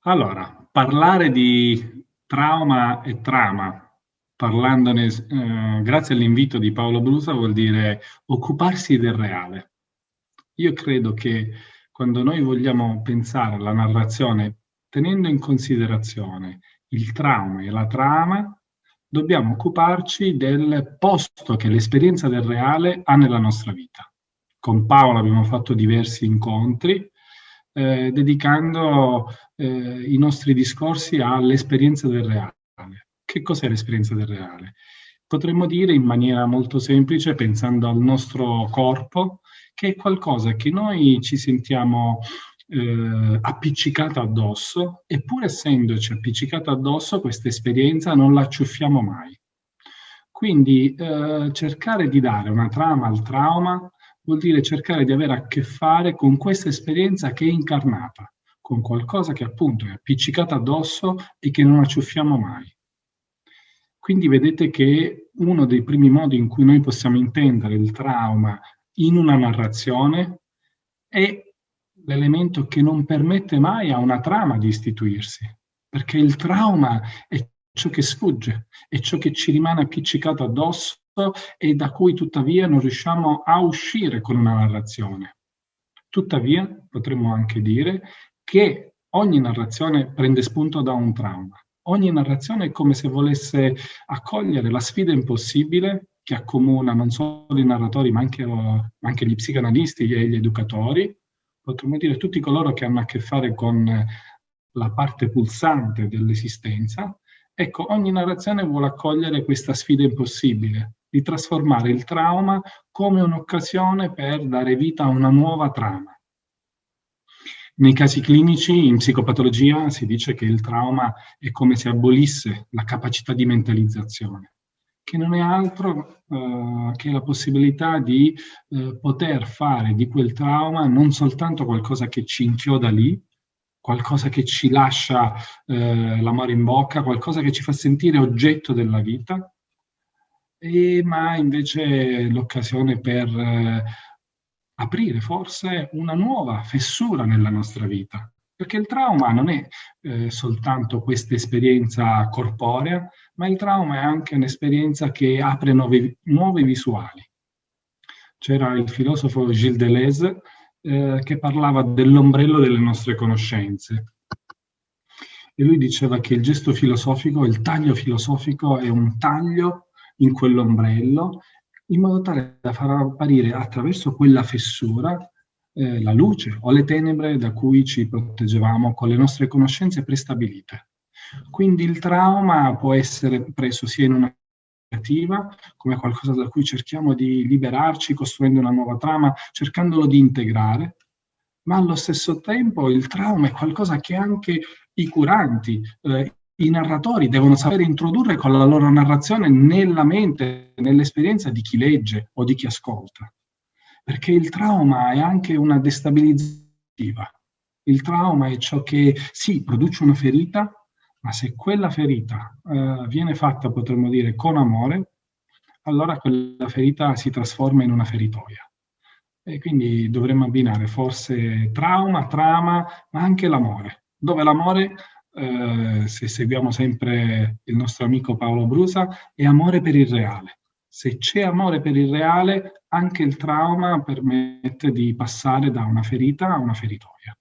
Allora, parlare di trauma e trama, parlandone, grazie all'invito di Paolo Brusa, vuol dire occuparsi del reale. Io credo che quando noi vogliamo pensare alla narrazione, tenendo in considerazione il trauma e la trama, dobbiamo occuparci del posto che l'esperienza del reale ha nella nostra vita. Con Paolo abbiamo fatto diversi incontri, dedicando i nostri discorsi all'esperienza del reale. Che cos'è l'esperienza del reale? Potremmo dire in maniera molto semplice, pensando al nostro corpo, che è qualcosa che noi ci sentiamo appiccicato addosso, e pur essendoci appiccicato addosso, questa esperienza non la acciuffiamo mai. Quindi cercare di dare una trama al trauma vuol dire cercare di avere a che fare con questa esperienza che è incarnata, con qualcosa che appunto è appiccicato addosso e che non acciuffiamo mai. Quindi vedete che uno dei primi modi in cui noi possiamo intendere il trauma in una narrazione è l'elemento che non permette mai a una trama di istituirsi, perché il trauma è ciò che sfugge, è ciò che ci rimane appiccicato addosso e da cui tuttavia non riusciamo a uscire con una narrazione. Tuttavia, potremmo anche dire che ogni narrazione prende spunto da un trauma. Ogni narrazione è come se volesse accogliere la sfida impossibile che accomuna non solo i narratori, ma anche gli psicanalisti e gli educatori, potremmo dire tutti coloro che hanno a che fare con la parte pulsante dell'esistenza. Ecco, ogni narrazione vuole accogliere questa sfida impossibile, di trasformare il trauma come un'occasione per dare vita a una nuova trama. Nei casi clinici, in psicopatologia, si dice che il trauma è come se abolisse la capacità di mentalizzazione, che non è altro che la possibilità di poter fare di quel trauma non soltanto qualcosa che ci inchioda lì, qualcosa che ci lascia l'amore in bocca, qualcosa che ci fa sentire oggetto della vita, ma invece l'occasione per aprire forse una nuova fessura nella nostra vita. Perché il trauma non è soltanto questa esperienza corporea, ma il trauma è anche un'esperienza che apre nuove visuali. C'era il filosofo Gilles Deleuze che parlava dell'ombrello delle nostre conoscenze. E lui diceva che il gesto filosofico, il taglio filosofico è un taglio in quell'ombrello in modo tale da far apparire attraverso quella fessura la luce o le tenebre da cui ci proteggevamo con le nostre conoscenze prestabilite. Quindi il trauma può essere preso sia in una negativa, come qualcosa da cui cerchiamo di liberarci costruendo una nuova trama, cercandolo di integrare, ma allo stesso tempo il trauma è qualcosa che anche i curanti, i narratori devono sapere introdurre con la loro narrazione nella mente, nell'esperienza di chi legge o di chi ascolta. Perché il trauma è anche una destabilizzativa. Il trauma è ciò che, sì, produce una ferita, ma se quella ferita viene fatta, potremmo dire, con amore, allora quella ferita si trasforma in una feritoia. E quindi dovremmo abbinare forse trauma, trama, ma anche l'amore. Dove l'amore, se seguiamo sempre il nostro amico Paolo Brusa, è amore per il reale. Se c'è amore per il reale, anche il trauma permette di passare da una ferita a una feritoia.